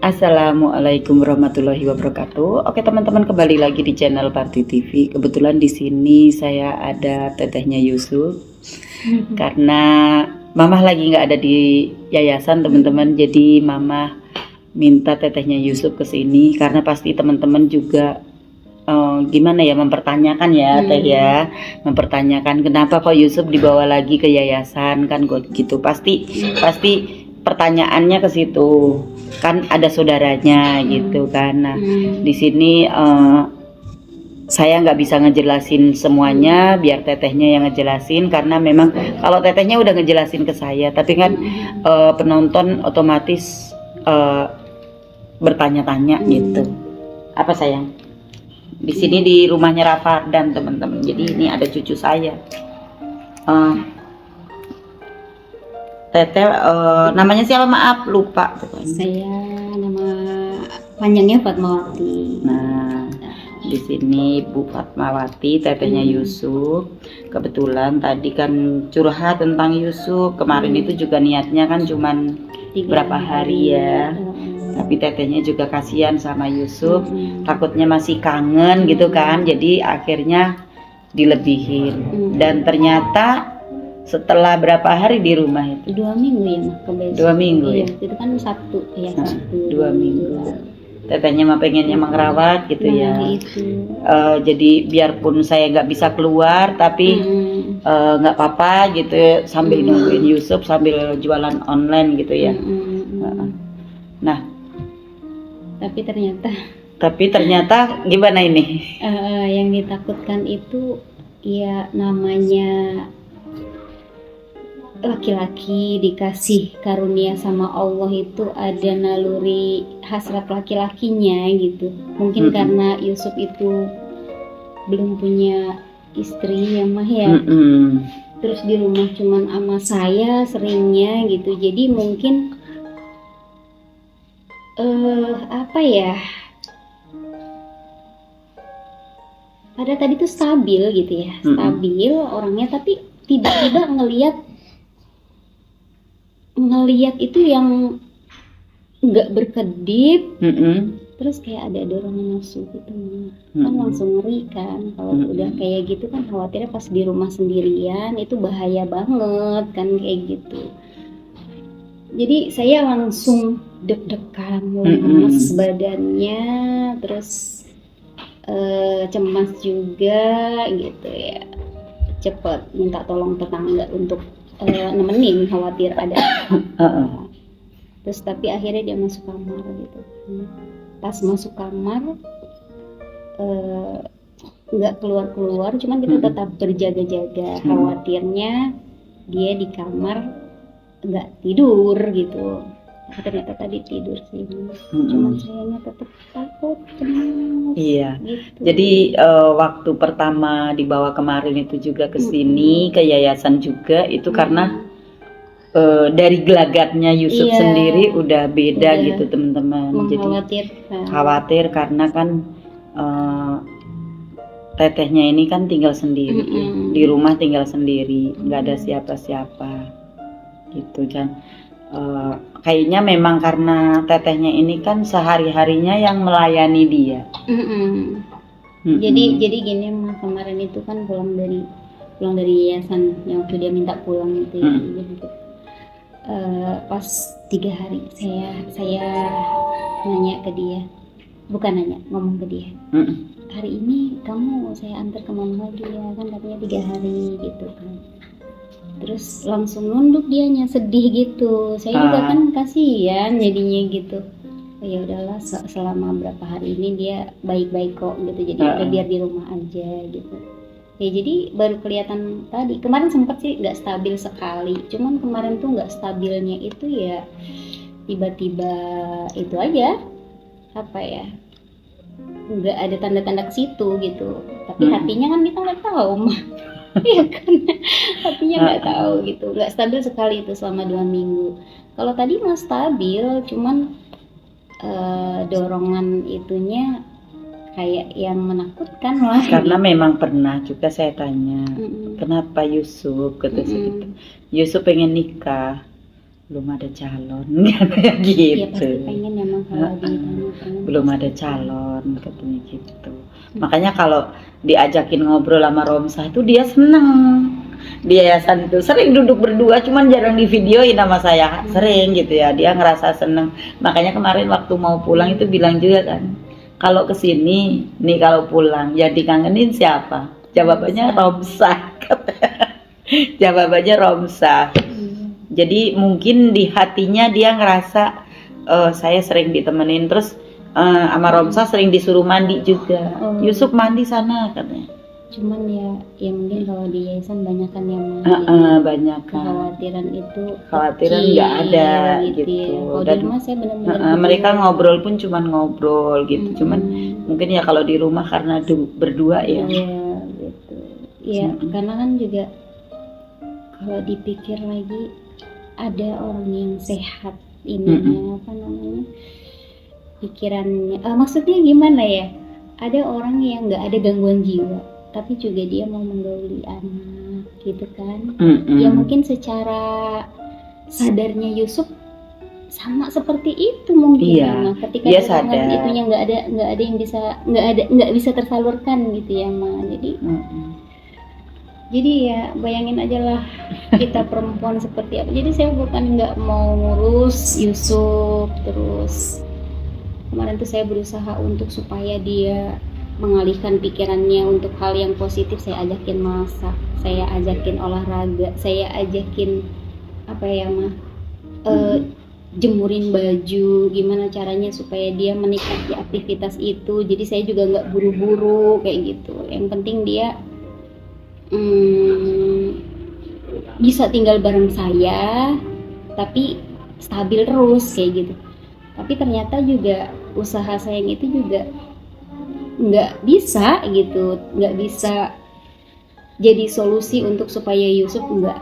Assalamualaikum warahmatullahi wabarakatuh. Oke teman-teman, kembali lagi di channel Parti TV. Kebetulan di sini saya ada tetehnya Yusuf. Karena Mamah lagi nggak ada di yayasan teman-teman, jadi Mamah minta tetehnya Yusuf ke sini karena pasti teman-teman juga gimana ya, mempertanyakan ya teh ya, mempertanyakan kenapa kok Yusuf dibawa lagi ke yayasan kan kok gitu. Pasti pertanyaannya ke situ. Kan ada saudaranya gitu kan. Nah, di sini saya nggak bisa ngejelasin semuanya, biar tetehnya yang ngejelasin karena memang kalau tetehnya udah ngejelasin ke saya, tapi kan penonton otomatis bertanya-tanya gitu. Apa sayang? Di sini di rumahnya Rafardan teman-teman. Jadi ini ada cucu saya. Teteh namanya siapa? Maaf lupa. Saya nama panjangnya Fatmawati. Nah, di sini Bu Fatmawati, tetehnya Yusuf. Kebetulan tadi kan curhat tentang Yusuf. Kemarin itu juga niatnya kan cuman berapa hari ya. Tapi tetehnya juga kasihan sama Yusuf. Takutnya masih kangen gitu kan. Jadi akhirnya dilebihin. Dan ternyata setelah berapa hari di rumah itu? 2 minggu ya mah kebes. 2 minggu ya? Itu kan Sabtu ya, Sabtu. 2 minggu. Tetehnya mah pengennya ngerawat gitu ya. Itu. Jadi biarpun saya nggak bisa keluar, tapi nggak apa-apa gitu sambil nungguin Yusuf sambil jualan online gitu ya. Nah, tapi ternyata gimana ini? Yang ditakutkan itu ya namanya laki-laki dikasih karunia sama Allah itu ada naluri hasrat laki-lakinya gitu. Mungkin karena Yusuf itu belum punya istri ya mah ya. Terus di rumah cuman sama saya seringnya gitu. Jadi mungkin apa ya? Pada tadi tuh stabil gitu ya. Stabil orangnya, tapi tiba-tiba ngelihat itu yang nggak berkedip, terus kayak ada dorongan nafsu gitu, kan langsung ngeri kan. Kalau udah kayak gitu kan khawatirnya pas di rumah sendirian itu bahaya banget kan kayak gitu. Jadi saya langsung deg-degan, lemes badannya, terus cemas juga gitu ya. Cepet minta tolong tetangga untuk nemenin, khawatir ada. Terus tapi akhirnya dia masuk kamar gitu. Pas masuk kamar nggak keluar, cuman kita tetap berjaga-jaga. Khawatirnya dia di kamar nggak tidur gitu. Ternyata tadi tidur sih. Cuman sayangnya tetap takut, cemas. Iya. Gitu. Jadi waktu pertama dibawa kemarin itu juga ke sini ke yayasan juga itu karena dari gelagatnya Yusuf sendiri udah beda gitu teman-teman. Jadi khawatir karena kan tetehnya ini kan tinggal sendiri ya. Di rumah tinggal sendiri, nggak ada siapa-siapa gitu kan. Kayaknya memang karena tetehnya ini kan sehari-harinya yang melayani dia. Jadi gini mah, kemarin itu kan pulang dari yayasan yang waktu dia minta pulang itu ya. Gitu. Pas 3 hari saya nanya ke dia, bukan nanya, ngomong ke dia. Hari ini kamu saya antar ke mama lagi ya, kan katanya 3 hari gitu kan. Terus langsung nunduk dianya, sedih gitu. Saya juga kan kasihan jadinya gitu. Ya udahlah, selama berapa hari ini dia baik-baik kok gitu. Jadi udah biar di rumah aja gitu. Ya jadi baru kelihatan tadi. Kemarin sempat sih nggak stabil sekali. Cuman kemarin tuh nggak stabilnya itu ya tiba-tiba itu aja. Apa ya? Nggak ada tanda-tanda ke situ gitu. Tapi hatinya kan kita nggak tahu mah. Iya kan, hatinya nggak tahu gitu, nggak stabil sekali itu selama 2 minggu. Kalau tadi mah stabil, cuman dorongan itunya kayak yang menakutkan lah. Karena memang pernah juga saya tanya, kenapa Yusuf kata gitu. Yusuf pengen nikah, belum ada calon kayak gitu. Iya pasti pengen memang kalau ditanya belum ada calon katanya gitu. Makanya kalau diajakin ngobrol sama Romsah itu dia seneng. Di yayasan itu sering duduk berdua, cuman jarang di videoin sama saya, sering gitu ya. Dia ngerasa seneng. Makanya kemarin waktu mau pulang itu bilang juga kan, kalau kesini nih kalau pulang ya dikangenin siapa? Jawabannya Romsah. Jawabannya Romsah. Jadi mungkin di hatinya dia ngerasa saya sering ditemenin, terus sama Romsah sering disuruh mandi juga. Yusuf mandi sana katanya. Cuman ya mungkin kalau di yayasan banyak kan yang banyak kan. Kekhawatiran nggak ada gitu. Ya. Kalau di rumah saya benar-benar mereka ngobrol pun cuman ngobrol gitu. Cuman mungkin ya kalau di rumah karena berdua ya. Iya gitu. Iya karena kan juga kalau dipikir lagi ada orang yang sehat ininya apa namanya pikirannya. Maksudnya gimana ya? Ada orang yang nggak ada gangguan jiwa, tapi juga dia mau menggauli anak gitu kan. Ya mungkin secara sadarnya Yusuf sama seperti itu mungkin ya, ketika dia sadar itunya nggak ada yang bisa nggak bisa tersalurkan gitu ya Ma. Jadi ya bayangin aja lah kita perempuan seperti apa. Jadi saya bukan nggak mau ngurus Yusuf, terus kemarin tuh saya berusaha untuk supaya dia mengalihkan pikirannya untuk hal yang positif. Saya ajakin masak, saya ajakin olahraga, saya ajakin apa ya Ma, jemurin baju, gimana caranya supaya dia menikmati aktivitas itu. Jadi saya juga nggak buru-buru kayak gitu. Yang penting dia bisa tinggal bareng saya, tapi stabil terus kayak gitu. Tapi ternyata juga usaha sayang itu juga nggak bisa gitu, nggak bisa jadi solusi untuk supaya Yusuf nggak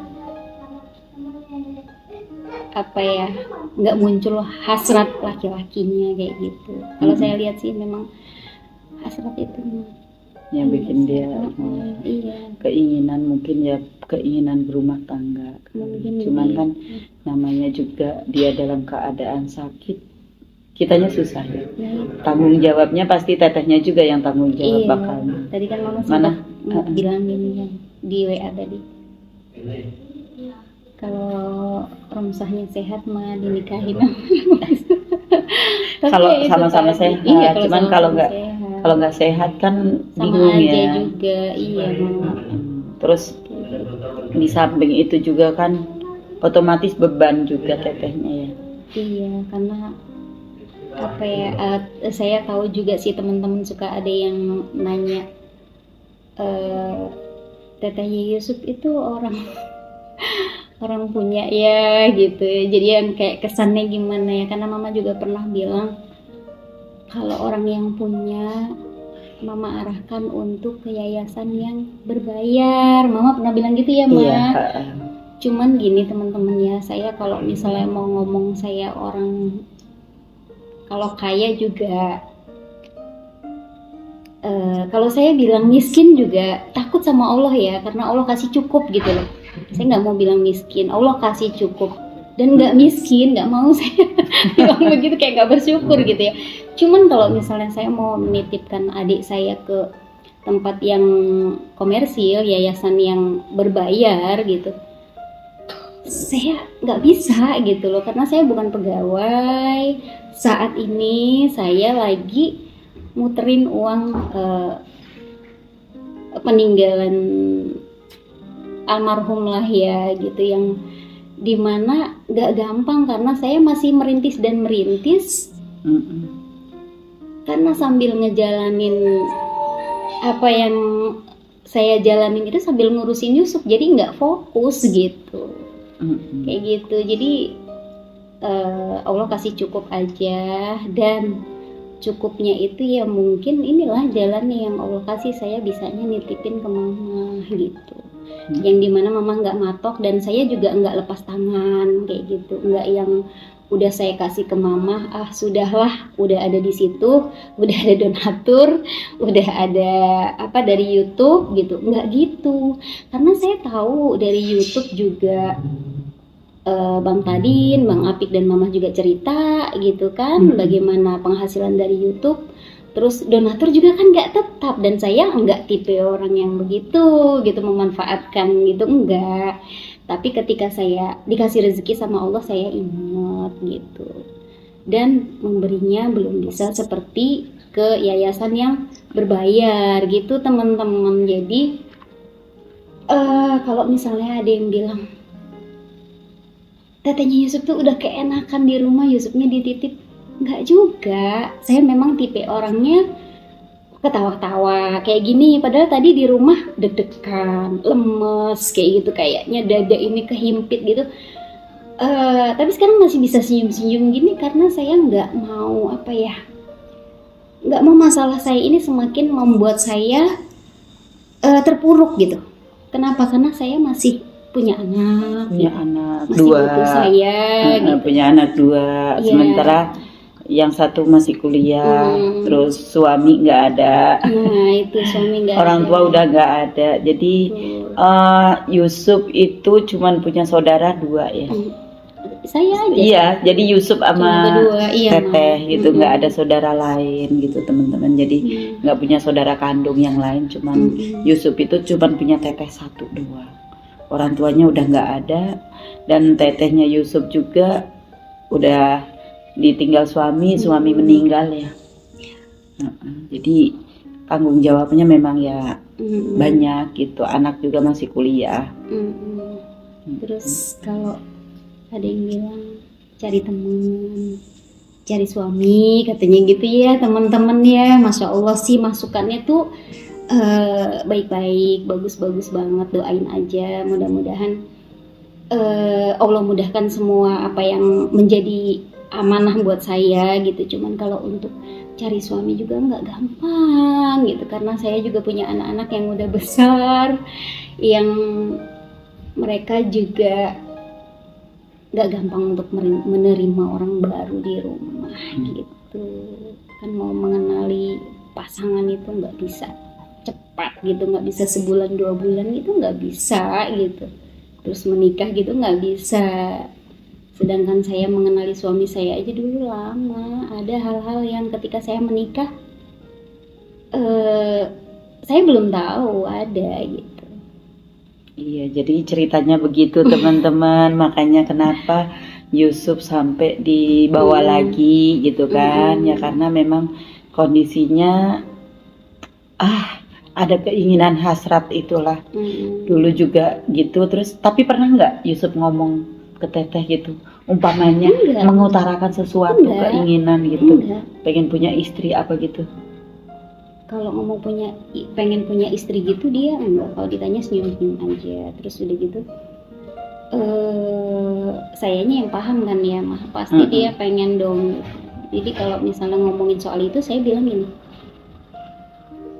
muncul hasrat laki-lakinya kayak gitu. Kalau saya lihat sih memang hasrat itu yang bikin dia keinginan, mungkin ya keinginan berumah tangga. Cuman kan namanya juga dia dalam keadaan sakit, kitanya susah ya. Tanggung jawabnya pasti tetehnya juga yang tanggung jawab bakalnya. Tadi kan Mama sempat bilang gini kan di WA tadi, kalau Romsahnya sehat mah dinikahin. Kalau sama-sama sehat, cuman kalau nggak sehat kan bingung ya. Juga Terus di samping itu juga kan otomatis beban juga tetehnya ya. Iya, karena apa ya, saya tahu juga sih teman-teman suka ada yang nanya, tetehnya Yusuf itu orang punya ya gitu ya. Jadi yang kayak kesannya gimana ya, karena Mama juga pernah bilang kalau orang yang punya, Mama arahkan untuk ke yayasan yang berbayar. Mama pernah bilang gitu ya Ma. Iya. Cuman gini teman-teman ya, saya kalau misalnya mau ngomong saya orang kalau kaya juga, kalau saya bilang miskin juga takut sama Allah ya, karena Allah kasih cukup gitu loh. Saya nggak mau bilang miskin, Allah kasih cukup. Dan nggak miskin, nggak mau saya bilang begitu, kayak nggak bersyukur gitu ya. Cuman kalau misalnya saya mau menitipkan adik saya ke tempat yang komersil, yayasan yang berbayar gitu, saya nggak bisa gitu loh, karena saya bukan pegawai. Saat ini saya lagi muterin uang peninggalan almarhum lah ya gitu, yang dimana nggak gampang karena saya masih merintis dan merintis. Karena sambil ngejalanin apa yang saya jalanin itu sambil ngurusin Yusuf, jadi nggak fokus gitu. Kayak gitu. Jadi Allah kasih cukup aja, dan cukupnya itu ya mungkin inilah jalan yang Allah kasih, saya bisanya nitipin ke Mama gitu. Yang dimana Mama nggak matok dan saya juga nggak lepas tangan kayak gitu, nggak yang udah saya kasih ke Mama, sudahlah, udah ada di situ, udah ada donatur, udah ada apa dari YouTube gitu, nggak gitu. Karena saya tahu dari YouTube juga Bang Tadin, Bang Apik dan Mama juga cerita gitu kan, bagaimana penghasilan dari YouTube. Terus donatur juga kan nggak tetap, dan saya nggak tipe orang yang begitu gitu memanfaatkan gitu, enggak. Tapi ketika saya dikasih rezeki sama Allah, saya ingat gitu, dan memberinya belum bisa seperti ke yayasan yang berbayar gitu teman-teman. Jadi kalau misalnya ada yang bilang tetenya Yusuf tuh udah keenakan di rumah, Yusufnya dititip, nggak juga. Saya memang tipe orangnya ketawa-tawa kayak gini, padahal tadi di rumah deg-degan, lemes kayak gitu, kayaknya dada ini kehimpit gitu. Tapi sekarang masih bisa senyum-senyum gini karena saya nggak mau nggak mau masalah saya ini semakin membuat saya terpuruk gitu. Kenapa? Karena saya masih punya anak masih dua, butuh saya gitu. punya anak 2, Iya. sementara yang satu masih kuliah, terus suami nggak ada, Nah itu suami nggak orang ada. tua udah nggak ada, jadi Yusuf itu cuman punya saudara 2 ya. Saya aja. Iya, jadi Yusuf Cuma sama berdua, iya, Teteh Mam. gitu, nggak ada saudara lain gitu teman-teman. Jadi nggak punya saudara kandung yang lain, cuman Yusuf itu cuman punya Teteh 1 doang. Orang tuanya udah nggak ada, dan tetehnya Yusuf juga udah ditinggal suami meninggal ya. Jadi tanggung jawabnya memang ya banyak gitu. Anak juga masih kuliah. Terus kalau ada yang bilang cari teman, cari suami katanya gitu ya teman-teman ya. Masya Allah sih masukannya tuh baik-baik, bagus-bagus banget. Doain aja, mudah-mudahan Allah mudahkan semua apa yang menjadi amanah buat saya gitu. Cuman kalau untuk cari suami juga nggak gampang gitu, karena saya juga punya anak-anak yang udah besar, yang mereka juga nggak gampang untuk menerima orang baru di rumah gitu kan. Mau mengenali pasangan itu nggak bisa cepat gitu, nggak bisa sebulan 2 bulan gitu, nggak bisa gitu. Terus menikah gitu nggak bisa. Sedangkan saya mengenali suami saya aja dulu lama. Ada hal-hal yang ketika saya menikah saya belum tahu ada gitu. Iya, jadi ceritanya begitu teman-teman. Makanya kenapa Yusuf sampai dibawa lagi gitu kan? Ya karena memang kondisinya ada keinginan hasrat itulah. Dulu juga gitu. Terus tapi pernah nggak Yusuf ngomong ke Teteh gitu, umpamanya Enggak. mengutarakan sesuatu Enggak. keinginan gitu, Enggak. pengen punya istri apa gitu? Kalau ngomong pengen punya istri gitu dia enggak. Kalau ditanya senyum-senyum aja. Terus udah gitu sayanya yang paham kan ya, pasti dia pengen dong. Jadi kalau misalnya ngomongin soal itu, saya bilang gini,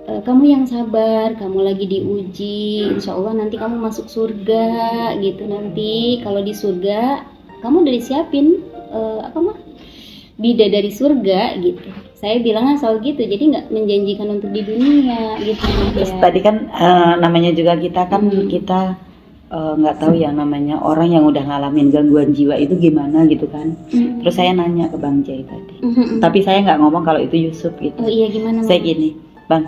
kamu yang sabar, kamu lagi diuji, insya Allah nanti kamu masuk surga gitu. Nanti kalau di surga kamu udah disiapin bidadari surga gitu. Saya bilangnya selalu gitu, jadi nggak menjanjikan untuk di dunia gitu. Terus Ya. tadi kan namanya juga kita kan kita nggak tahu ya namanya orang yang udah ngalamin gangguan jiwa itu gimana gitu kan. Terus saya nanya ke Bang Jai tadi, tapi saya nggak ngomong kalau itu Yusuf gitu. Oh iya, gimana? Saya gini, Bang,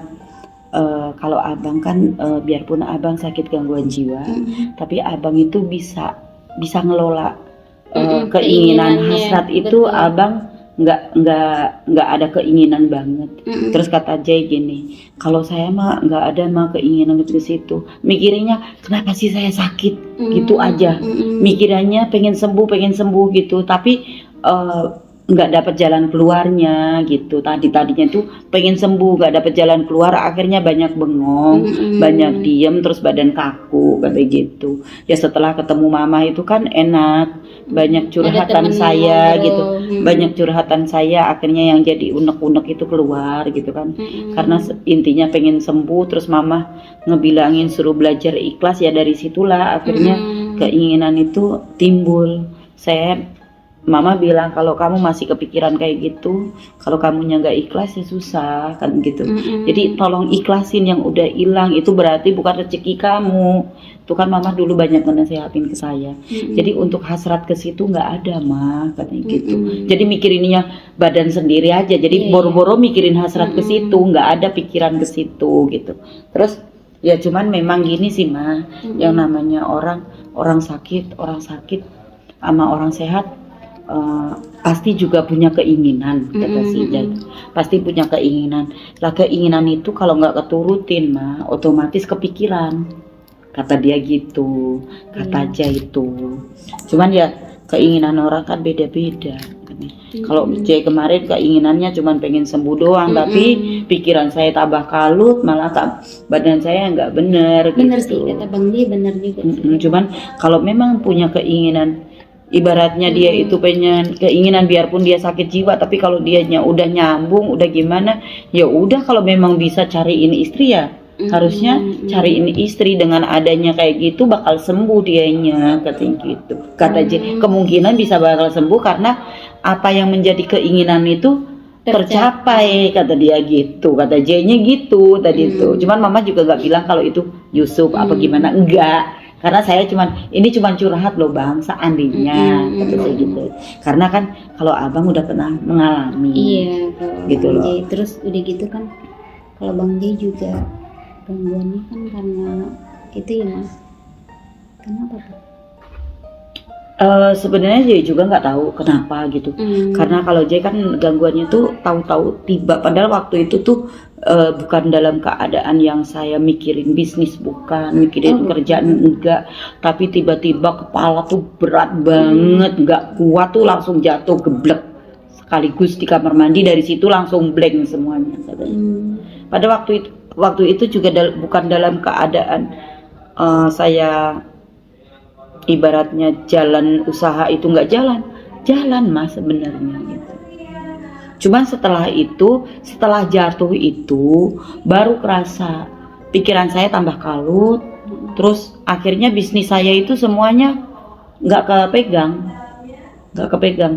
kalau abang kan biarpun abang sakit gangguan jiwa, tapi abang itu bisa ngelola keinginan keinginannya, hasrat itu. betul. Abang nggak ada keinginan banget. Terus kata Jay gini, kalau saya mah nggak ada mah keinginan ke situ. Mikirinnya kenapa sih saya sakit gitu aja. Mikirannya pengen sembuh gitu. Tapi nggak dapat jalan keluarnya gitu. Tadinya tuh pengen sembuh, nggak dapat jalan keluar, akhirnya banyak bengong, banyak diem, terus badan kaku kayak gitu. Ya setelah ketemu Mama itu kan enak, banyak curhatan saya gitu, banyak curhatan saya, akhirnya yang jadi unek-unek itu keluar gitu kan. Karena intinya pengen sembuh, terus Mama ngebilangin suruh belajar ikhlas, ya dari situlah akhirnya keinginan itu timbul. Saya Mama bilang kalau kamu masih kepikiran kayak gitu, kalau kamunya nggak ikhlas ya susah kan gitu. Jadi tolong ikhlasin yang udah hilang, itu berarti bukan rezeki kamu. Tuh kan Mama dulu banyak menasehatin ke saya. Jadi untuk hasrat ke situ nggak ada mah katanya gitu. Jadi mikirinnya badan sendiri aja. Jadi boro-boro mikirin hasrat ke situ, nggak ada pikiran ke situ gitu. Terus ya cuman memang gini sih mah, yang namanya orang sakit sama orang sehat. Pasti juga punya keinginan kata si Jad. Pasti punya keinginan. Lah keinginan itu kalau nggak keturutin mah otomatis kepikiran kata dia gitu, kata aja itu. Cuman ya keinginan orang kan beda-beda. Kalau Jay kemarin keinginannya cuman pengen sembuh doang, tapi pikiran saya tambah kalut, malah badan saya nggak bener Sih gitu. kata Bang Jay, bener juga sih. Cuman kalau memang punya keinginan, ibaratnya dia itu pengen keinginan biarpun dia sakit jiwa, tapi kalau dianya udah nyambung, udah gimana, ya udah kalau memang bisa cariin istri ya harusnya cariin istri. Dengan adanya kayak gitu bakal sembuh dianya katanya gitu. Kata J, kemungkinan bisa bakal sembuh karena apa yang menjadi keinginan itu tercapai kata dia gitu. Kata J-nya gitu tadi itu. Cuman Mama juga nggak bilang kalau itu Yusuf apa gimana, enggak. Karena saya ini cuman curhat loh Bang, seandainya kata saya gitu. Karena kan kalau Abang udah pernah mengalami. Iya, gitu Bang loh. Jay. Terus udah gitu kan kalau Bang Jay juga gangguannya kan karena itu ya Mas. Kenapa tuh? Sebenarnya Jay juga nggak tahu kenapa gitu. Karena kalau Jay kan gangguannya tuh tahu-tahu tiba, padahal waktu itu tuh bukan dalam keadaan yang saya mikirin bisnis, bukan mikirin kerjaan, enggak, tapi tiba-tiba kepala tuh berat banget, nggak kuat tuh langsung jatuh geblek sekaligus di kamar mandi. Dari situ langsung blank semuanya katanya. Pada waktu itu juga bukan dalam keadaan saya ibaratnya jalan usaha itu nggak jalan Mas sebenarnya gitu. Cuman setelah jatuh itu baru kerasa pikiran saya tambah kalut. Terus akhirnya bisnis saya itu semuanya nggak kepegang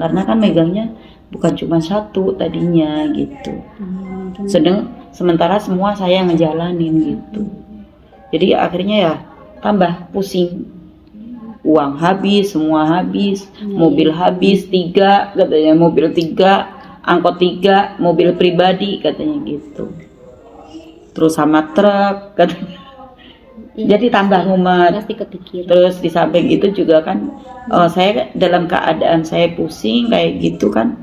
karena kan megangnya bukan cuma satu tadinya gitu. Sementara semua saya yang ngejalanin gitu. Jadi akhirnya ya tambah pusing. Uang habis, semua habis, mobil habis 3 katanya, mobil 3, angkot 3, mobil pribadi katanya gitu. Terus sama truk katanya. Jadi tambah mumet. Pasti kepikiran. Terus di samping itu juga kan saya dalam keadaan saya pusing kayak gitu kan.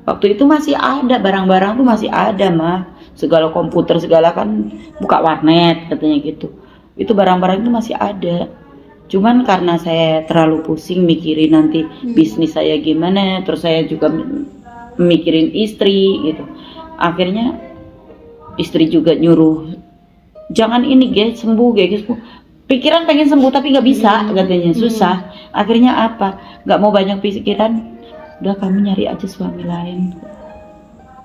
Waktu itu masih ada barang-barang tuh masih ada mah. Segala komputer segala kan buka warnet katanya gitu. Itu barang-barang itu masih ada. Cuman karena saya terlalu pusing mikirin nanti bisnis saya gimana, terus saya juga mikirin istri gitu. Akhirnya istri juga nyuruh, jangan ini guys, sembuh guys. Pikiran pengen sembuh tapi nggak bisa katanya, susah. Akhirnya apa? Nggak mau banyak pikiran, udah kamu nyari aja suami lain.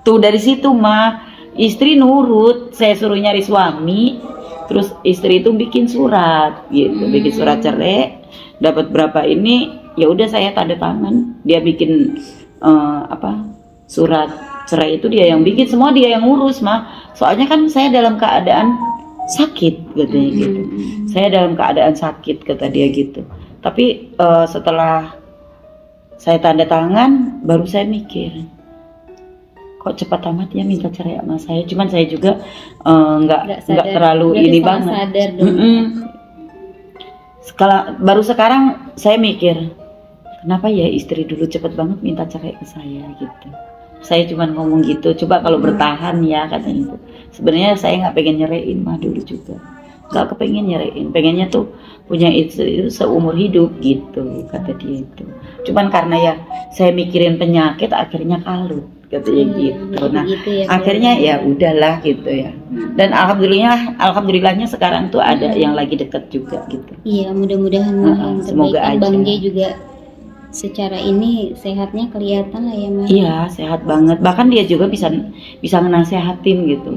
Tuh dari situ mah istri nurut, saya suruh nyari suami. Terus istri itu bikin surat gitu, bikin surat cerai, dapat berapa ini, ya udah saya tanda tangan. Dia bikin surat cerai itu dia yang bikin, semua dia yang ngurus mah. Soalnya kan saya dalam keadaan sakit katanya gitu. Saya dalam keadaan sakit kata dia gitu. Tapi setelah saya tanda tangan, baru saya mikir, kok cepat amat ya minta cerai sama saya. Cuman saya juga nggak terlalu ini banget. Sadar dong. Baru sekarang saya mikir, kenapa ya istri dulu cepet banget minta cerai ke saya gitu. Saya cuman ngomong gitu, coba kalau bertahan ya katanya itu. Sebenarnya saya nggak pengen nyerain mah dulu juga. Nggak kepengen nyerain, pengennya tuh punya istri itu seumur hidup gitu kata dia itu. Cuman karena ya saya mikirin penyakit akhirnya kalut katanya gitu. Nah ya, akhirnya ya udahlah gitu ya. Dan alhamdulillahnya sekarang tuh ada yang lagi deket juga gitu. Iya, mudah-mudahan yang semoga terbaik. aja. Bang Jay juga secara ini sehatnya kelihatan lah ya Mas. Iya sehat banget. Bahkan dia juga bisa ngenasehatin gitu.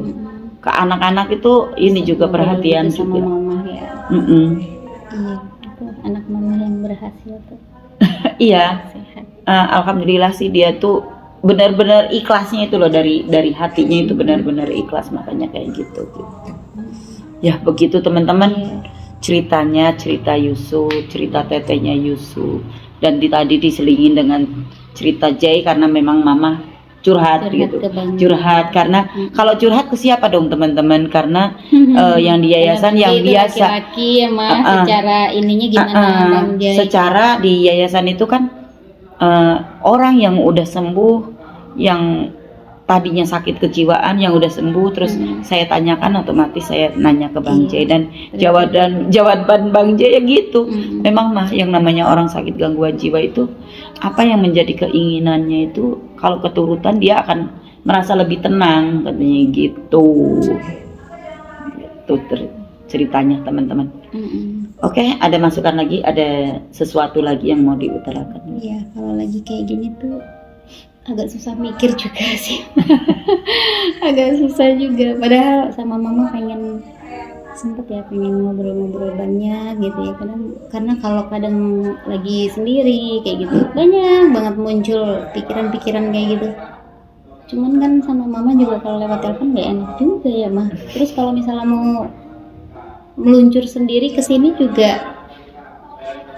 Ke anak-anak itu ini juga perhatian sama juga. mama ya. Iya, Iya, itu anak mama yang berhasil tuh. Iya. Sehat. alhamdulillah sih dia tuh benar-benar ikhlasnya itu loh, dari hatinya itu benar-benar ikhlas, makanya kayak gitu. Ya begitu teman-teman ceritanya, cerita Yusuf, cerita tetehnya Yusuf, dan tadi diselingin dengan cerita Jay karena memang mama curhat gitu, curhat karena kalau curhat ke siapa dong teman-teman, karena yang di yayasan yang biasa laki-laki secara ininya gimana Bang Jay? Secara di yayasan itu kan orang yang udah sembuh, yang tadinya sakit kejiwaan yang udah sembuh, terus saya tanyakan, otomatis saya nanya ke Bang Jay, dan jawaban Bang Jay ya gitu. Memang mah yang namanya orang sakit gangguan jiwa itu apa yang menjadi keinginannya itu kalau keturutan dia akan merasa lebih tenang, katanya gitu. Itu ceritanya teman-teman. Oke, ada masukan lagi, ada sesuatu lagi yang mau diutarakan? Iya, kalau lagi kayak gini tuh agak susah mikir juga sih. Agak susah juga, padahal sama mama pengen ngobrol-ngobrol banyak gitu ya, karena kalau kadang lagi sendiri kayak gitu banyak banget muncul pikiran-pikiran kayak gitu. Cuman kan sama mama juga kalau lewat telepon gak enak juga ya mah. Terus kalau misalnya mau meluncur sendiri ke sini juga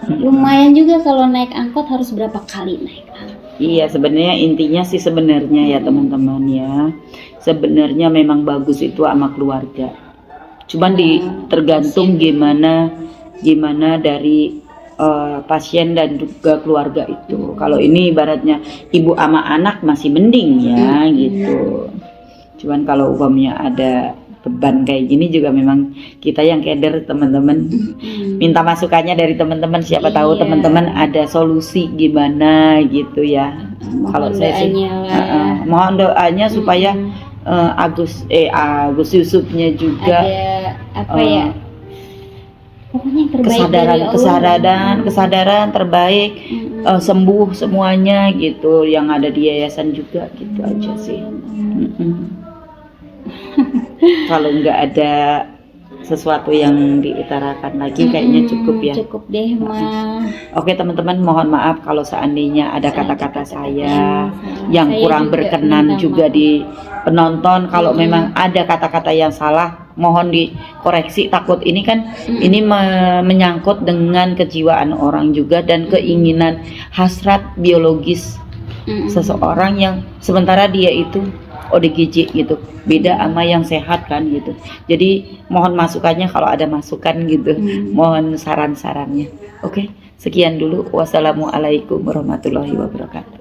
lumayan juga, kalau naik angkot harus berapa kali naik angkot. Iya, sebenarnya intinya sih sebenarnya ya teman-teman ya, sebenarnya memang bagus itu sama keluarga. Cuman tergantung gimana dari pasien dan juga keluarga itu. Kalau ini ibaratnya ibu sama anak masih mending ya gitu. Cuman kalau umpamanya ada beban kayak gini juga memang kita yang keder teman-teman. Minta masukannya dari teman-teman, siapa tahu teman-teman ada solusi gimana gitu ya. Kalau saya sih mohon doanya supaya Agus Yusufnya juga ada pokoknya yang terbaik kesadaran terbaik, sembuh semuanya gitu, yang ada di yayasan juga gitu aja sih. Kalau nggak ada sesuatu yang diutarakan lagi kayaknya cukup ya. Cukup deh mah. Oke teman-teman, mohon maaf kalau seandainya ada kata-kata saya yang kurang berkenan juga di penonton. Kalau memang ada kata-kata yang salah, mohon dikoreksi. Takut ini kan ini menyangkut dengan kejiwaan orang juga dan keinginan hasrat biologis seseorang yang sementara dia itu ODGJ gitu, beda sama yang sehat kan gitu. Jadi mohon masukannya kalau ada masukan gitu, mohon saran-sarannya. Oke, sekian dulu. Wassalamualaikum warahmatullahi wabarakatuh.